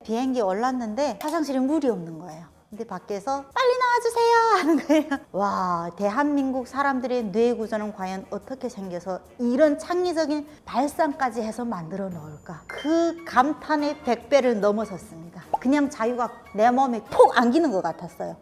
비행기 올랐는데 화장실에 물이 없는 거예요. 근데 밖에서 빨리 나와주세요 하는 거예요. 와, 대한민국 사람들의 뇌 구조는 과연 어떻게 생겨서 이런 창의적인 발상까지 해서 만들어 놓을까. 그 감탄의 100배를 넘어섰습니다. 그냥 자유가 내 몸에 푹 안기는 것 같았어요.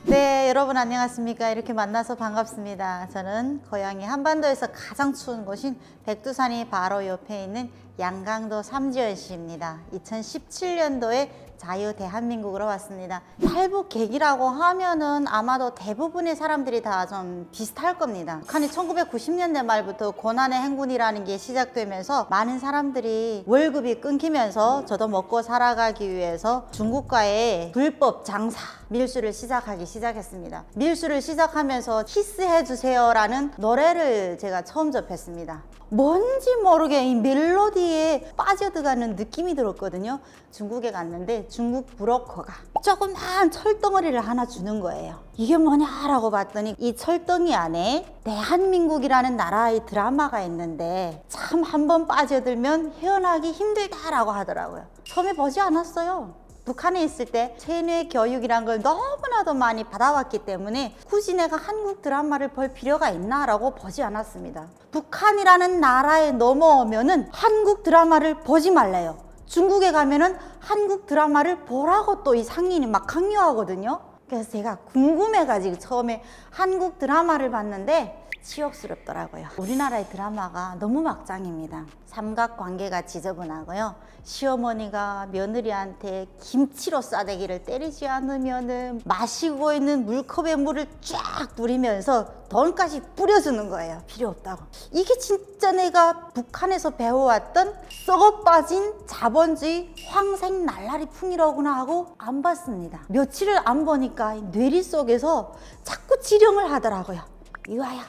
네, 여러분 안녕하십니까. 이렇게 만나서 반갑습니다. 저는 고향이 한반도에서 가장 추운 곳인 백두산이 바로 옆에 있는 양강도 삼지연시입니다. 2017년도에 자유 대한민국으로 왔습니다. 탈북 계기라고 하면은 아마도 대부분의 사람들이 다 좀 비슷할 겁니다. 북한이 1990년대 말부터 고난의 행군이라는 게 시작되면서 많은 사람들이 월급이 끊기면서 저도 먹고 살아가기 위해서 중국과의 불법 장사, 밀수를 시작했습니다. 밀수를 시작하면서 키스해주세요 라는 노래를 제가 처음 접했습니다. 뭔지 모르게 이 멜로디에 빠져들어가는 느낌이 들었거든요. 중국에 갔는데 중국 브로커가 조그만 철덩어리를 하나 주는 거예요. 이게 뭐냐라고 봤더니 이 철덩이 안에 대한민국이라는 나라의 드라마가 있는데 참 한번 빠져들면 헤어나기 힘들다라고 하더라고요. 처음에 보지 않았어요. 북한에 있을 때 세뇌 교육이란 걸 너무나도 많이 받아왔기 때문에 굳이 내가 한국 드라마를 볼 필요가 있나 라고 보지 않았습니다. 북한이라는 나라에 넘어오면은 한국 드라마를 보지 말래요. 중국에 가면은 한국 드라마를 보라고 또 이 상인이 막 강요하거든요. 그래서 제가 궁금해가지고 처음에 한국 드라마를 봤는데 치욕스럽더라고요. 우리나라의 드라마가 너무 막장입니다. 삼각관계가 지저분하고요. 시어머니가 며느리한테 김치로 싸대기를 때리지 않으면은 마시고 있는 물컵에 물을 쫙 뿌리면서 돈까지 뿌려주는 거예요. 필요 없다고. 이게 진짜 내가 북한에서 배워왔던 썩어빠진 자본주의 황색날라리 풍이로구나 하고 안 봤습니다. 며칠을 안 보니까 뇌리 속에서 자꾸 지령을 하더라고요. 유아야,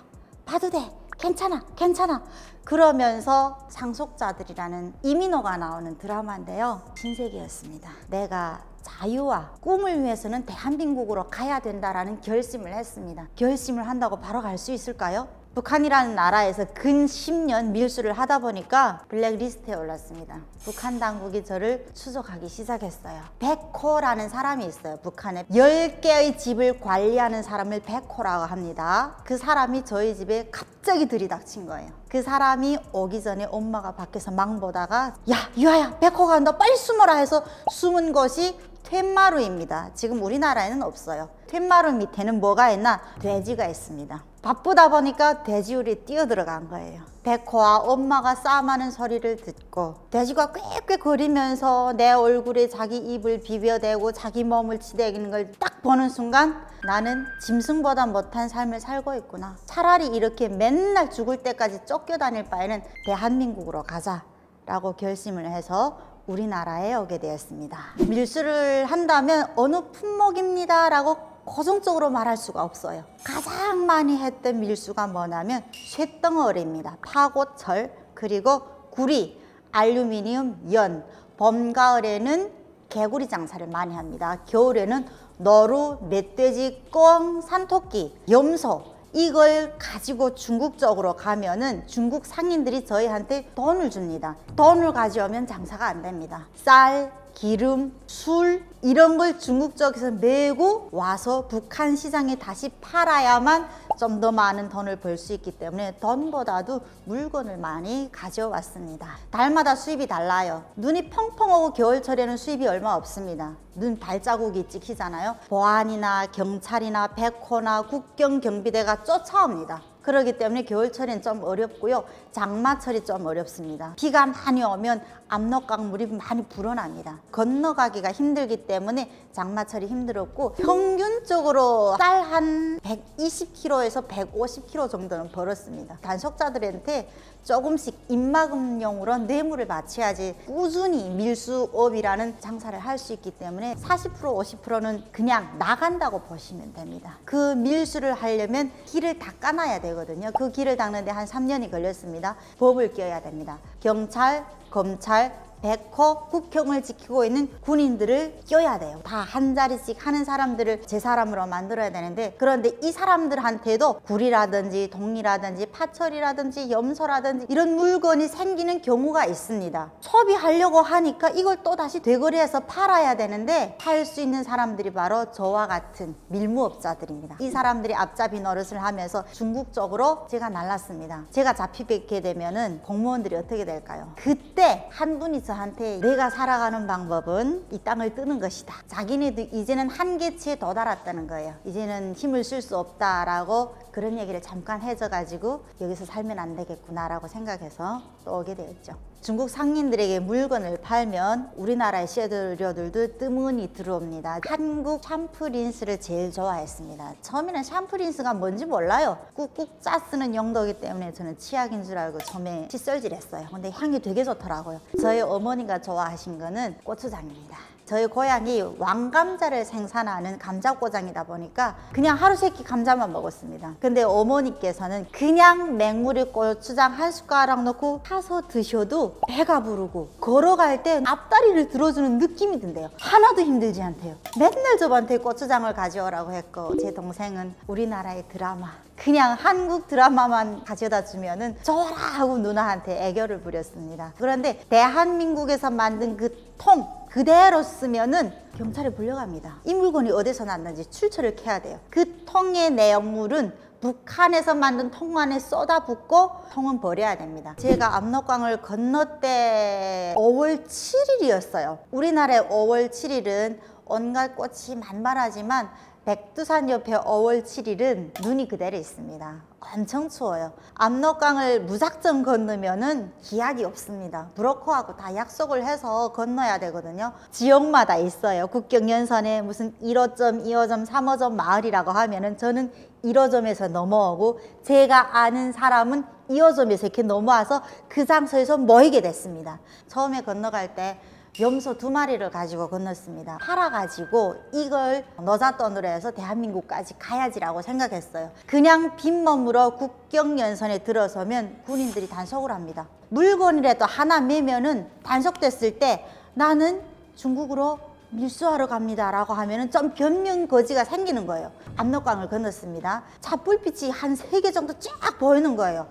봐도 돼. 괜찮아, 괜찮아. 그러면서 상속자들이라는 이민호가 나오는 드라마인데요. 신세계였습니다. 내가 자유와 꿈을 위해서는 대한민국으로 가야 된다라는 결심을 했습니다. 결심을 한다고 바로 갈 수 있을까요? 북한이라는 나라에서 근 10년 밀수를 하다 보니까 블랙리스트에 올랐습니다. 북한 당국이 저를 추적하기 시작했어요. 백호라는 사람이 있어요. 북한에 10개의 집을 관리하는 사람을 백호라고 합니다. 그 사람이 저희 집에 갑자기 들이닥친 거예요. 그 사람이 오기 전에 엄마가 밖에서 망 보다가 야, 유아야, 백호가 간다, 빨리 숨어라 해서 숨은 것이 툇마루입니다. 지금 우리나라에는 없어요. 툇마루 밑에는 뭐가 있나? 돼지가 있습니다. 바쁘다 보니까 돼지우리 뛰어들어간 거예요. 백호와 엄마가 싸움하는 소리를 듣고 돼지가 꽥꽥 거리면서 내 얼굴에 자기 입을 비벼대고 자기 몸을 치대기는 걸 딱 보는 순간 나는 짐승보다 못한 삶을 살고 있구나. 차라리 이렇게 맨날 죽을 때까지 쫓겨다닐 바에는 대한민국으로 가자 라고 결심을 해서 우리나라에 오게 되었습니다. 밀수를 한다면 어느 품목입니다 라고 고정적으로 말할 수가 없어요. 가장 많이 했던 밀수가 뭐냐면 쇳덩어리입니다. 파고 철, 그리고 구리, 알루미늄, 연. 봄, 가을에는 개구리 장사를 많이 합니다. 겨울에는 너루, 멧돼지, 꿩, 산토끼, 염소. 이걸 가지고 중국 쪽으로 가면은 중국 상인들이 저희한테 돈을 줍니다. 돈을 가져오면 장사가 안 됩니다. 쌀, 기름, 술 이런 걸 중국 쪽에서 메고 와서 북한 시장에 다시 팔아야만 좀 더 많은 돈을 벌 수 있기 때문에 돈보다도 물건을 많이 가져왔습니다. 달마다 수입이 달라요. 눈이 펑펑 오고 겨울철에는 수입이 얼마 없습니다. 눈 발자국이 찍히잖아요. 보안이나 경찰이나 백호나 국경경비대가 쫓아옵니다. 그렇기 때문에 겨울철엔 좀 어렵고요. 장마철이 좀 어렵습니다. 비가 많이 오면 압록강물이 많이 불어납니다. 건너가기가 힘들기 때문에 장마철이 힘들었고 평균적으로 쌀 한 120kg에서 150kg 정도는 벌었습니다. 단속자들한테 조금씩 입막음용으로 뇌물을 바쳐야지 꾸준히 밀수업이라는 장사를 할 수 있기 때문에 40% 50%는 그냥 나간다고 보시면 됩니다. 그 밀수를 하려면 길을 닦아놔야 되거든요. 그 길을 닦는데 한 3년이 걸렸습니다. 법을 껴야 됩니다. 경찰, 검찰, 백호 국경을 지키고 있는 군인들을 껴야 돼요. 다 한 자리씩 하는 사람들을 제 사람으로 만들어야 되는데, 그런데 이 사람들한테도 굴이라든지 동이라든지 파철이라든지 염소라든지 이런 물건이 생기는 경우가 있습니다. 소비하려고 하니까 이걸 또 다시 되거리에서 팔아야 되는데, 팔 수 있는 사람들이 바로 저와 같은 밀무업자들입니다. 이 사람들이 앞잡이 노릇을 하면서 중국 쪽으로 제가 날랐습니다. 제가 잡히게 되면은 공무원들이 어떻게 될까요? 그때 한 분이 저한테 내가 살아가는 방법은 이 땅을 뜨는 것이다. 자기네도 이제는 한계치에 도달했다는 거예요. 이제는 힘을 쓸 수 없다라고 그런 얘기를 잠깐 해줘가지고 여기서 살면 안 되겠구나라고 생각해서 또 오게 되었죠. 중국 상인들에게 물건을 팔면 우리나라의 셰드려들도 뜨문이 들어옵니다. 한국 샴푸린스를 제일 좋아했습니다. 처음에는 샴푸린스가 뭔지 몰라요. 꾹꾹 짜 쓰는 용도이기 때문에 저는 치약인 줄 알고 처음에 칫솔질했어요. 근데 향이 되게 좋더라고요. 저희 어머니가 좋아하신 거는 고추장입니다. 저희 고향이 왕감자를 생산하는 감자고장이다 보니까 그냥 하루 세끼 감자만 먹었습니다. 근데 어머니께서는 그냥 맹물에 고추장 한 숟가락 넣고 타서 드셔도 배가 부르고 걸어갈 때 앞다리를 들어주는 느낌이 든대요. 하나도 힘들지 않대요. 맨날 저한테 고추장을 가져오라고 했고, 제 동생은 우리나라의 드라마, 그냥 한국 드라마만 가져다 주면은 좋아라 하고 누나한테 애교를 부렸습니다. 그런데 대한민국에서 만든 그 통 그대로 쓰면은 경찰에 불려갑니다. 이 물건이 어디서 났는지 출처를 캐야 돼요. 그 통의 내용물은 북한에서 만든 통 안에 쏟아붓고 통은 버려야 됩니다. 제가 압록강을 건너 때 5월 7일이었어요. 우리나라의 5월 7일은 온갖 꽃이 만발하지만 백두산 옆에 5월 7일은 눈이 그대로 있습니다. 엄청 추워요. 압록강을 무작정 건너면은 기약이 없습니다. 브로커하고 다 약속을 해서 건너야 되거든요. 지역마다 있어요. 국경연선에 무슨 1호점, 2호점, 3호점 마을이라고 하면은 저는 1호점에서 넘어오고, 제가 아는 사람은 2호점에서 이렇게 넘어와서 그 장소에서 모이게 됐습니다. 처음에 건너갈 때 염소 2마리를 가지고 건넜습니다. 팔아가지고 이걸 노잣돈으로 해서 대한민국까지 가야지라고 생각했어요. 그냥 빈몸으로 국경연선에 들어서면 군인들이 단속을 합니다. 물건이라도 하나 매면은 단속됐을 때 나는 중국으로 밀수하러 갑니다 라고 하면은 좀 변명 거지가 생기는 거예요. 압록강을 건넜습니다. 차 불빛이 한 3개 정도 쫙 보이는 거예요.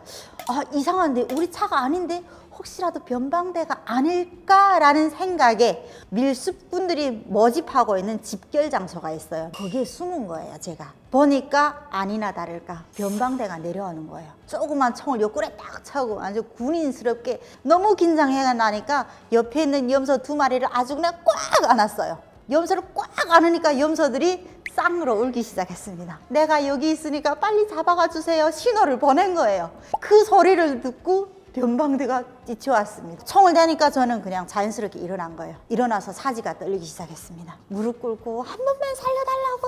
아, 이상한데 우리 차가 아닌데 혹시라도 변방대가 아닐까라는 생각에 밀수꾼들이 모집하고 있는 집결 장소가 있어요. 거기에 숨은 거예요. 제가 보니까 아니나 다를까 변방대가 내려오는 거예요. 조그만 총을 옆구리에 딱 차고 아주 군인스럽게, 너무 긴장해가 나니까 옆에 있는 염소 2마리를 아주 그냥 꽉 안았어요. 염소를 꽉 안으니까 염소들이 쌍으로 울기 시작했습니다. 내가 여기 있으니까 빨리 잡아가 주세요 신호를 보낸 거예요. 그 소리를 듣고 변방대가 뛰쳐왔습니다. 총을 대니까 저는 그냥 자연스럽게 일어난 거예요. 일어나서 사지가 떨리기 시작했습니다. 무릎 꿇고 한 번만 살려달라고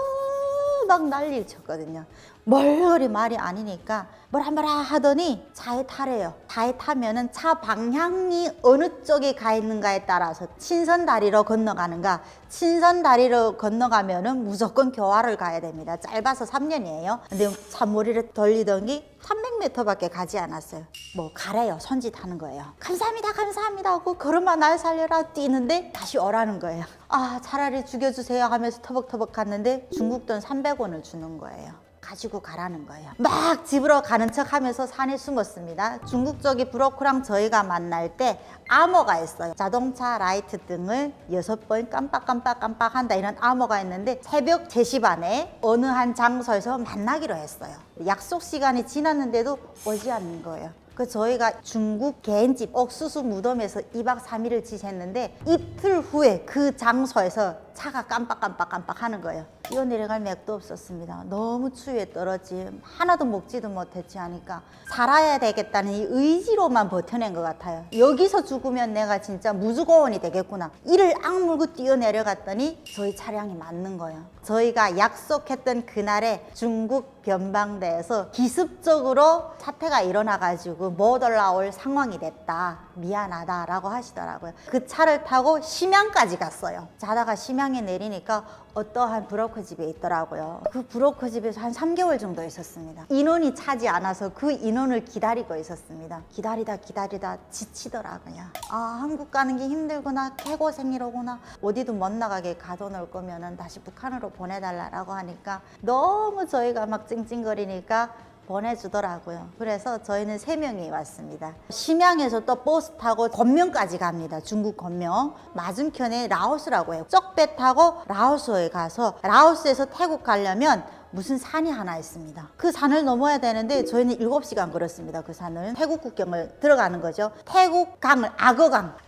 막 난리를 쳤거든요. 멀거리 말이 아니니까 뭐라 하더니 차에 타래요. 차에 타면은 차 방향이 어느 쪽에 가 있는가에 따라서 친선다리로 건너가는가, 친선다리로 건너가면은 무조건 교화를 가야 됩니다. 짧아서 3년이에요. 근데 참머리를 돌리던 게 300m밖에 가지 않았어요. 뭐 가래요. 손짓하는 거예요. 감사합니다 감사합니다 하고 걸음마 날 살려라 뛰는데 다시 오라는 거예요. 아, 차라리 죽여주세요 하면서 터벅터벅 갔는데 중국 돈 300원을 주는 거예요. 가지고 가라는 거예요. 막 집으로 가는 척 하면서 산에 숨었습니다. 중국 쪽의 브로커랑 저희가 만날 때 암호가 있어요. 자동차 라이트 등을 6번 깜빡깜빡 한다, 이런 암호가 있는데 새벽 3시 반에 어느 한 장소에서 만나기로 했어요. 약속 시간이 지났는데도 오지 않는 거예요. 그 저희가 중국 개인집 옥수수 무덤에서 2박 3일을 지냈는데 이틀 후에 그 장소에서 차가 깜빡깜빡 하는 거예요. 뛰어내려갈 맥도 없었습니다. 너무 추위에 떨어지 하나도 먹지도 못했지 하니까 살아야 되겠다는 이 의지로만 버텨낸 것 같아요. 여기서 죽으면 내가 진짜 무주고원이 되겠구나. 이를 악물고 뛰어내려갔더니 저희 차량이 맞는 거예요. 저희가 약속했던 그날에 중국 변방대에서 기습적으로 사태가 일어나가지고 못 올라올 상황이 됐다. 미안하다라고 하시더라고요. 그 차를 타고 심양까지 갔어요. 자다가 심양에 내리니까 어떠한 브로커 브로커 집에 있더라고요. 그 브로커 집에서 한 3개월 정도 있었습니다. 인원이 차지 않아서 그 인원을 기다리고 있었습니다. 기다리다 지치더라고요. 아, 한국 가는 게 힘들구나, 개고생이로구나, 어디도 못 나가게 가둬놓을 거면은 다시 북한으로 보내달라고 하니까 너무 저희가 막 찡찡거리니까 보내주더라고요. 그래서 저희는 3명이 왔습니다. 심양에서 또 버스 타고 건명까지 갑니다. 중국 건명. 맞은편에 라오스라고 해요. 쪽배 타고 라오스에 가서, 라오스에서 태국 가려면 무슨 산이 하나 있습니다. 그 산을 넘어야 되는데 저희는 7시간 걸었습니다. 그 산을. 태국 국경을 들어가는 거죠. 태국 강을,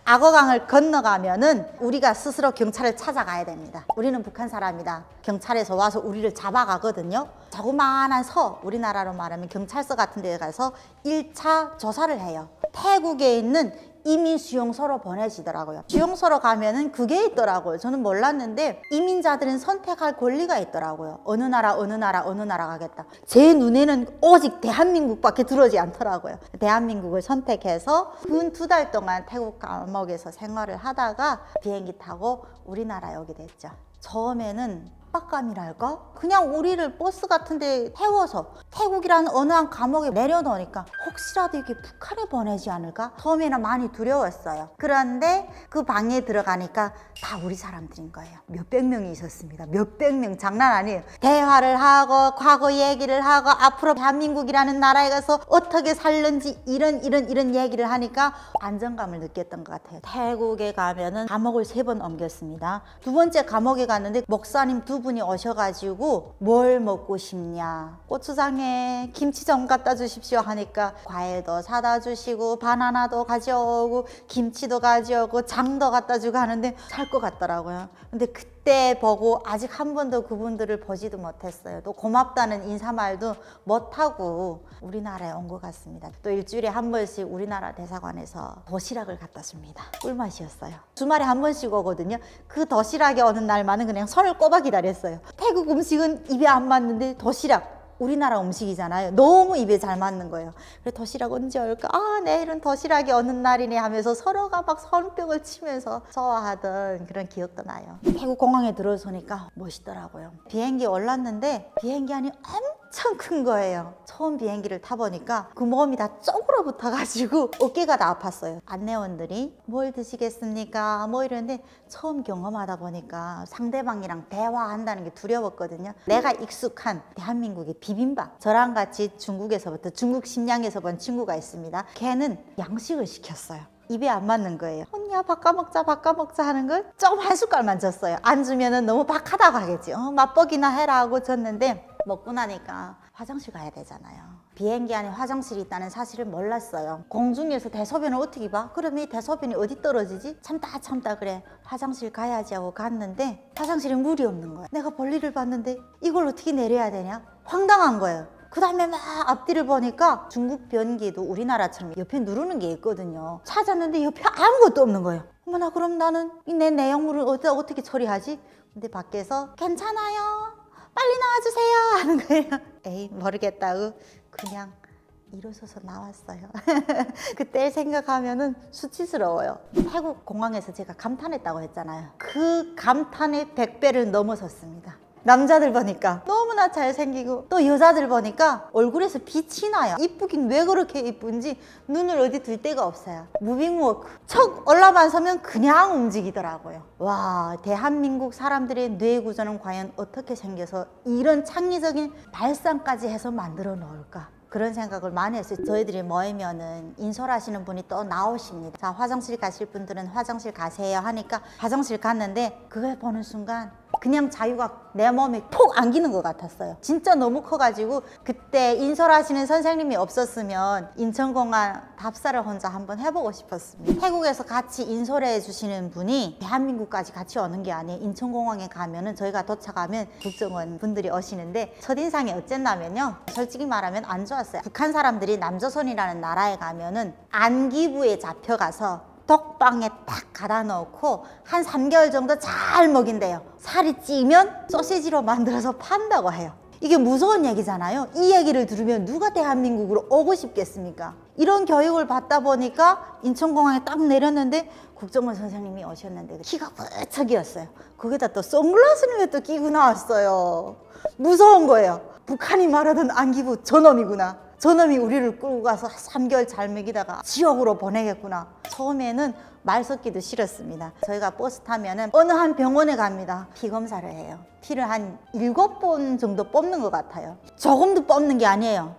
악어강을 건너가면은 우리가 스스로 경찰을 찾아가야 됩니다. 우리는 북한 사람이다. 경찰에서 와서 우리를 잡아가거든요. 자그마한 서, 우리나라로 말하면 경찰서 같은 데 가서 1차 조사를 해요. 태국에 있는 이민 수용소로 보내지더라고요. 수용소로 가면은 그게 있더라고요. 저는 몰랐는데 이민자들은 선택할 권리가 있더라고요. 어느 나라 가겠다. 제 눈에는 오직 대한민국밖에 들어오지 않더라고요. 대한민국을 선택해서 근 2달 동안 태국 감옥에서 생활을 하다가 비행기 타고 우리나라에 오게 됐죠. 처음에는 압박감이랄까? 그냥 우리를 버스 같은 데 태워서 태국이라는 어느 한 감옥에 내려놓으니까 혹시라도 이게 북한에 보내지 않을까? 처음에는 많이 두려웠어요. 그런데 그 방에 들어가니까 다 우리 사람들인 거예요. 몇백 명이 있었습니다. 몇백 명, 장난 아니에요. 대화를 하고 과거 얘기를 하고 앞으로 대한민국이라는 나라에 가서 어떻게 살는지 이런 얘기를 하니까 안정감을 느꼈던 것 같아요. 태국에 가면은 감옥을 3번 옮겼습니다. 2번째 감옥에 갔는데 목사님 2분이 오셔가지고 뭘 먹고 싶냐, 고추장에 김치 좀 갖다 주십시오 하니까 과일도 사다 주시고 바나나도 가져오고 김치도 가져오고 장도 갖다 주고 하는데 살 것 같더라고요. 근데 그때 보고 아직 한 번도 그분들을 보지도 못했어요. 또 고맙다는 인사말도 못하고 우리나라에 온 것 같습니다. 또 일주일에 한 번씩 우리나라 대사관에서 도시락을 갖다 줍니다. 꿀맛이었어요. 주말에 한 번씩 오거든요. 그 도시락이 오는 날만은 그냥 손을 꼽아 기다렸어요. 태국 음식은 입에 안 맞는데 도시락, 우리나라 음식이잖아요. 너무 입에 잘 맞는 거예요. 그래서 도시락 언제 올까? 아, 내일은 도시락이 오는 날이네 하면서 서로가 막 손뼉을 치면서 좋아하던 그런 기억도 나요. 태국 공항에 들어서니까 멋있더라고요. 비행기 올랐는데 비행기 안이 엄청 큰 거예요. 처음 비행기를 타보니까 그 몸이 다 쪽으로 붙어가지고 어깨가 다 아팠어요. 안내원들이 뭘 드시겠습니까? 뭐 이러는데 처음 경험하다 보니까 상대방이랑 대화한다는 게 두려웠거든요. 내가 익숙한 대한민국의 비빔밥. 저랑 같이 중국에서부터, 중국 심양에서 본 친구가 있습니다. 걔는 양식을 시켰어요. 입에 안 맞는 거예요. 언니야 바꿔 먹자 하는 걸 좀 한 숟갈만 줬어요. 안 주면은 너무 박하다고 하겠지. 맛보기나 해라 하고 줬는데 먹고 나니까 화장실 가야 되잖아요. 비행기 안에 화장실이 있다는 사실을 몰랐어요. 공중에서 대소변을 어떻게 봐? 그러면 이 대소변이 어디 떨어지지? 참다 그래. 화장실 가야지 하고 갔는데 화장실에 물이 없는 거예요. 내가 볼일을 봤는데 이걸 어떻게 내려야 되냐? 황당한 거예요. 그 다음에 막 앞뒤를 보니까 중국 비행기도 우리나라처럼 옆에 누르는 게 있거든요. 찾았는데 옆에 아무것도 없는 거예요. 어머나, 그럼 나는 내 내용물을 어떻게 처리하지? 근데 밖에서 괜찮아요, 빨리 나와주세요 하는 거예요. 에이, 모르겠다고 그냥 일어서서 나왔어요. 그때 생각하면은 수치스러워요. 태국 공항에서 제가 감탄했다고 했잖아요. 그 감탄의 100배를 넘어섰습니다. 남자들 보니까 너무나 잘생기고 또 여자들 보니까 얼굴에서 빛이 나요. 이쁘긴 왜 그렇게 이쁜지 눈을 어디 둘 데가 없어요. 무빙워크 척 올라만 서면 그냥 움직이더라고요. 와, 대한민국 사람들의 뇌 구조는 과연 어떻게 생겨서 이런 창의적인 발상까지 해서 만들어 놓을까? 그런 생각을 많이 했어요. 저희들이 모이면은 인솔하시는 분이 또 나오십니다. 자, 화장실 가실 분들은 화장실 가세요 하니까 화장실 갔는데 그걸 보는 순간 그냥 자유가 내 몸에 톡 안기는 것 같았어요. 진짜 너무 커가지고 그때 인솔하시는 선생님이 없었으면 인천공항 답사를 혼자 한번 해보고 싶었습니다. 태국에서 같이 인솔해 주시는 분이 대한민국까지 같이 오는 게 아니에요. 인천공항에 가면은 저희가 도착하면 국정원 분들이 오시는데 첫인상이 어쨌냐면요, 솔직히 말하면 안 좋았어요. 북한 사람들이 남조선이라는 나라에 가면은 안기부에 잡혀가서 독방에 딱 가다 놓고 한 3개월 정도 잘 먹인대요. 살이 찌면 소시지로 만들어서 판다고 해요. 이게 무서운 얘기잖아요. 이 얘기를 들으면 누가 대한민국으로 오고 싶겠습니까? 이런 교육을 받다 보니까 인천공항에 딱 내렸는데 국정원 선생님이 오셨는데 키가 부쩍이었어요. 거기다 또 선글라스를 왜 또 끼고 나왔어요. 무서운 거예요. 북한이 말하던 안기부 저놈이구나. 저놈이 우리를 끌고 가서 3개월 잘 먹이다가 지옥으로 보내겠구나. 처음에는 말 섞기도 싫었습니다. 저희가 버스 타면은 어느 한 병원에 갑니다. 피 검사를 해요. 피를 한 7번 정도 뽑는 것 같아요. 조금도 뽑는 게 아니에요.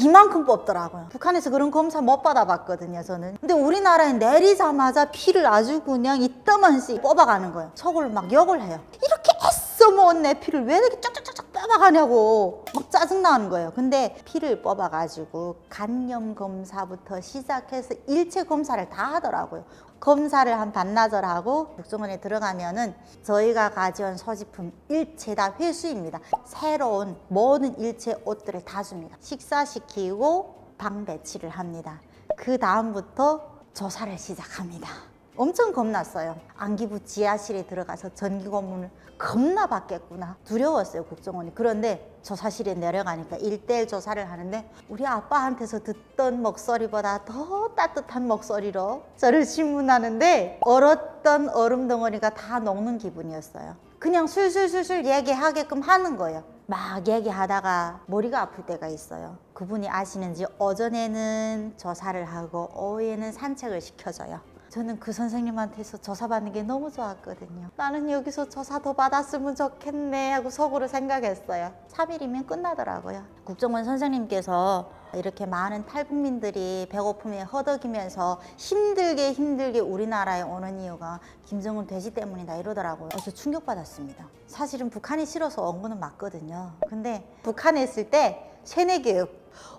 이만큼 뽑더라고요. 북한에서 그런 검사 못 받아봤거든요, 저는. 근데 우리나라에 내리자마자 피를 아주 그냥 이따만씩 뽑아가는 거예요. 속으로 막 욕을 해요. 이렇게 애써 모은 내 피를 왜 이렇게 쫙쫙쫙 뽑아가냐고 막 짜증나는 거예요. 근데 피를 뽑아가지고 간염 검사부터 시작해서 일체 검사를 다 하더라고요. 검사를 한 반나절 하고 국정원에 들어가면은 저희가 가져온 소지품 일체 다 회수입니다. 새로운 모든 일체 옷들을 다 줍니다. 식사시키고 방 배치를 합니다. 그 다음부터 조사를 시작합니다. 엄청 겁났어요. 안기부 지하실에 들어가서 전기고문을 겁나 받겠구나. 두려웠어요, 국정원이. 그런데 조사실에 내려가니까 1:1 조사를 하는데 우리 아빠한테서 듣던 목소리보다 더 따뜻한 목소리로 저를 질문하는데 얼었던 얼음 덩어리가 다 녹는 기분이었어요. 그냥 술술술술 얘기하게끔 하는 거예요. 막 얘기하다가 머리가 아플 때가 있어요. 그분이 아시는지 오전에는 조사를 하고 오후에는 산책을 시켜줘요. 저는 그 선생님한테서 조사받는 게 너무 좋았거든요. 나는 여기서 조사 더 받았으면 좋겠네 하고 속으로 생각했어요. 3일이면 끝나더라고요. 국정원 선생님께서 이렇게 많은 탈북민들이 배고픔에 허덕이면서 힘들게 우리나라에 오는 이유가 김정은 돼지 때문이다 이러더라고요. 저 충격받았습니다. 사실은 북한이 싫어서 온 거는 맞거든요. 근데 북한에 있을 때 세뇌교육,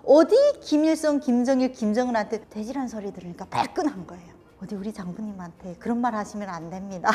어디 김일성, 김정일, 김정은한테 돼지란 소리 들으니까 발끈한 거예요. 어디 우리 장부님한테 그런 말 하시면 안 됩니다.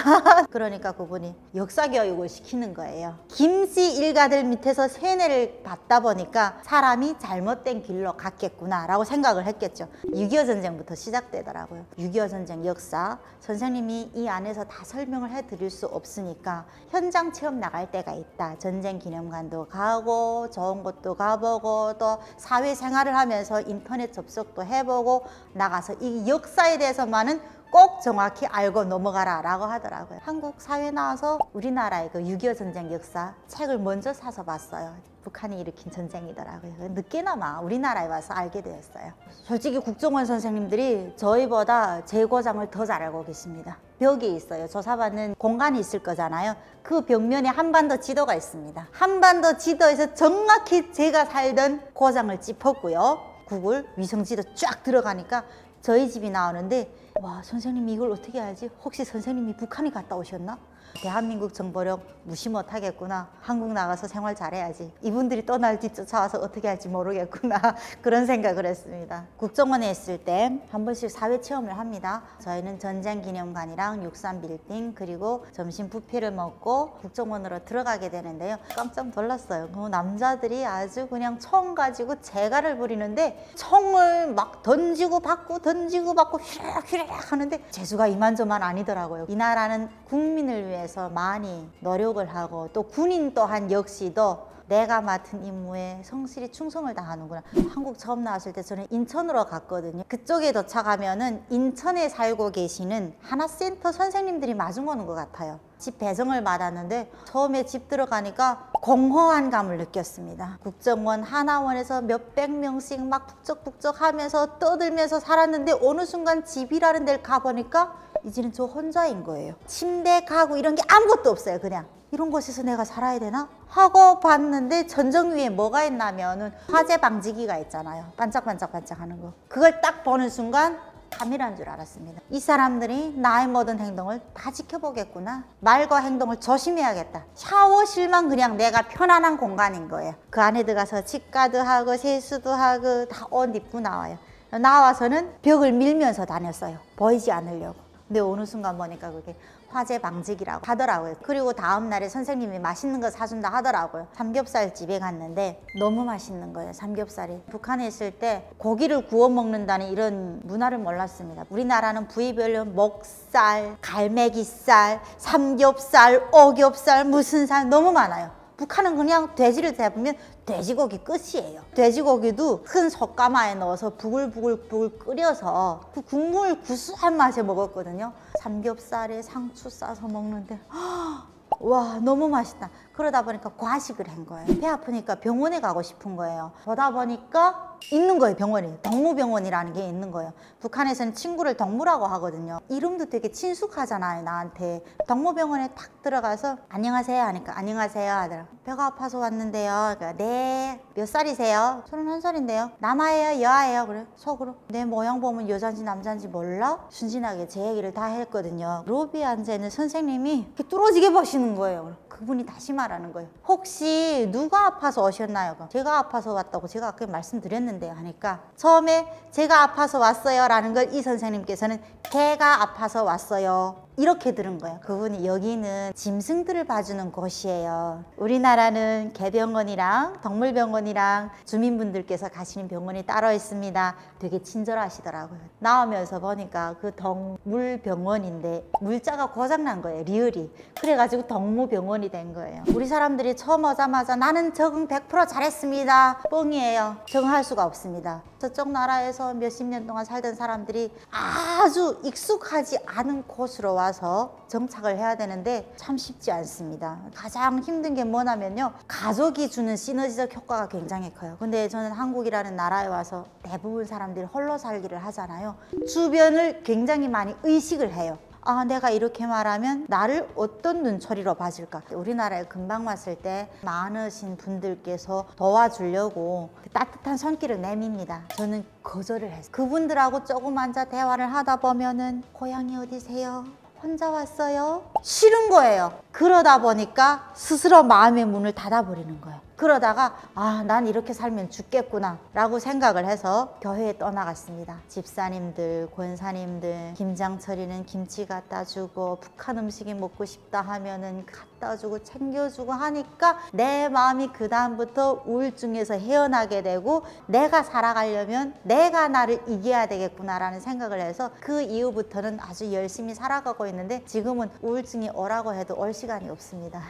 그러니까 그분이 역사교육을 시키는 거예요. 김씨 일가들 밑에서 세뇌를 받다 보니까 사람이 잘못된 길로 갔겠구나 라고 생각을 했겠죠. 6.25 전쟁부터 시작되더라고요. 6.25 전쟁 역사 선생님이 이 안에서 다 설명을 해드릴 수 없으니까 현장 체험 나갈 때가 있다. 전쟁 기념관도 가고 좋은 곳도 가보고 또 사회생활을 하면서 인터넷 접속도 해보고 나가서 이 역사에 대해서만은 꼭 정확히 알고 넘어가라 라고 하더라고요. 한국 사회 나와서 우리나라의 그 6.25 전쟁 역사 책을 먼저 사서 봤어요. 북한이 일으킨 전쟁이더라고요. 늦게나마 우리나라에 와서 알게 되었어요. 솔직히 국정원 선생님들이 저희보다 제 고장을 더 잘 알고 계십니다. 벽이 있어요. 조사받는 공간이 있을 거잖아요. 그 벽면에 한반도 지도가 있습니다. 한반도 지도에서 정확히 제가 살던 고장을 짚었고요. 구글 위성지도 쫙 들어가니까 저희 집이 나오는데 와, 선생님이 이걸 어떻게 알지? 혹시 선생님이 북한에 갔다 오셨나? 대한민국 정보력 무시 못하겠구나. 한국 나가서 생활 잘해야지. 이분들이 또 날 뒤쫓아와서 어떻게 할지 모르겠구나. 그런 생각을 했습니다. 국정원에 있을 때 한 번씩 사회 체험을 합니다. 저희는 전쟁기념관이랑 63빌딩 그리고 점심 뷔페를 먹고 국정원으로 들어가게 되는데요. 깜짝 놀랐어요. 그 남자들이 아주 그냥 총 가지고 재갈을 부리는데 총을 막 던지고 받고 휘락 하는데 재수가 이만저만 아니더라고요. 이 나라는 국민을 위해서 많이 노력을 하고 또 군인 또한 역시도 내가 맡은 임무에 성실히 충성을 다하는구나. 한국 처음 나왔을 때 저는 인천으로 갔거든요. 그쪽에 도착하면은 인천에 살고 계시는 하나센터 선생님들이 마중 오는 것 같아요. 집 배정을 받았는데 처음에 집 들어가니까 공허한 감을 느꼈습니다. 국정원 하나원에서 몇백 명씩 막 북적북적 하면서 떠들면서 살았는데 어느 순간 집이라는 데를 가보니까 이제는 저 혼자인 거예요. 침대, 가구 이런 게 아무것도 없어요. 그냥 이런 곳에서 내가 살아야 되나? 하고 봤는데 전정 위에 뭐가 있냐면은 화재 방지기가 있잖아요. 반짝반짝 하는 거. 그걸 딱 보는 순간 카메라인 줄 알았습니다. 이 사람들이 나의 모든 행동을 다 지켜보겠구나. 말과 행동을 조심해야겠다. 샤워실만 그냥 내가 편안한 공간인 거예요. 그 안에 들어가서 치과도 하고 세수도 하고 다 옷 입고 나와요. 나와서는 벽을 밀면서 다녔어요. 보이지 않으려고. 근데 어느 순간 보니까 그게 화재 방지기라고 하더라고요. 그리고 다음 날에 선생님이 맛있는 거 사준다 하더라고요. 삼겹살 집에 갔는데 너무 맛있는 거예요. 삼겹살이. 북한에 있을 때 고기를 구워 먹는다는 이런 문화를 몰랐습니다. 우리나라는 부위별로 목살, 갈매기살, 삼겹살, 오겹살, 무슨 살 너무 많아요. 북한은 그냥 돼지를 잡으면 돼지고기 끝이에요. 돼지고기도 큰 솥가마에 넣어서 부글부글 끓여서 그 국물 구수한 맛에 먹었거든요. 삼겹살에 상추 싸서 먹는데 와 너무 맛있다. 그러다 보니까 과식을 한 거예요. 배 아프니까 병원에 가고 싶은 거예요. 그러다 보니까 있는 거예요. 병원이. 덕무병원이라는 게 있는 거예요. 북한에서는 친구를 덕무라고 하거든요. 이름도 되게 친숙하잖아요 나한테. 덕무병원에 딱 들어가서 안녕하세요 하니까 안녕하세요 하더라. 배가 아파서 왔는데요. 그러니까 네. 몇 살이세요? 31살인데요. 남아예요 여아예요? 그래 속으로 내 모양 보면 여잔지 남잔지 몰라? 순진하게 제 얘기를 다 했거든요. 로비에 앉아있는 선생님이 이렇게 뚫어지게 보시는 거예요. 그분이 다시 말하는 거예요. 혹시 누가 아파서 오셨나요? 제가 아파서 왔다고 제가 아까 말씀드렸는데요 하니까 처음에 제가 아파서 왔어요 라는 걸 이 선생님께서는 개가 아파서 왔어요 이렇게 들은 거예요. 그분이 여기는 짐승들을 봐주는 곳이에요. 우리나라는 개병원이랑 동물병원이랑 주민분들께서 가시는 병원이 따로 있습니다. 되게 친절하시더라고요. 나오면서 보니까 그 동물병원인데 물자가 고장난 거예요. 리을이. 그래가지고 동무병원이 된 거예요. 우리 사람들이 처음 오자마자 나는 적응 100% 잘했습니다. 뻥이에요. 적응할 수가 없습니다. 저쪽 나라에서 몇십 년 동안 살던 사람들이 아주 익숙하지 않은 곳으로 와서 정착을 해야 되는데 참 쉽지 않습니다. 가장 힘든 게 뭐냐면요, 가족이 주는 시너지적 효과가 굉장히 커요. 근데 저는 한국이라는 나라에 와서 대부분 사람들이 홀로 살기를 하잖아요. 주변을 굉장히 많이 의식을 해요. 아, 내가 이렇게 말하면 나를 어떤 눈초리로 봐줄까? 우리나라에 금방 왔을 때 많으신 분들께서 도와주려고 그 따뜻한 손길을 내밉니다. 저는 거절을 했어요. 그분들하고 조금 앉아 대화를 하다 보면은 고향이 어디세요? 혼자 왔어요? 싫은 거예요. 그러다 보니까 스스로 마음의 문을 닫아버리는 거예요. 그러다가 아, 난 이렇게 살면 죽겠구나 라고 생각을 해서 교회에 떠나갔습니다. 집사님들, 권사님들 김장철이는 김치 갖다 주고 북한 음식이 먹고 싶다 하면은 갖다 주고 챙겨주고 하니까 내 마음이 그 다음부터 우울증에서 헤어나게 되고 내가 살아가려면 내가 나를 이겨야 되겠구나 라는 생각을 해서 그 이후부터는 아주 열심히 살아가고 있는데 지금은 우울증이 오라고 해도 올 시간이 없습니다.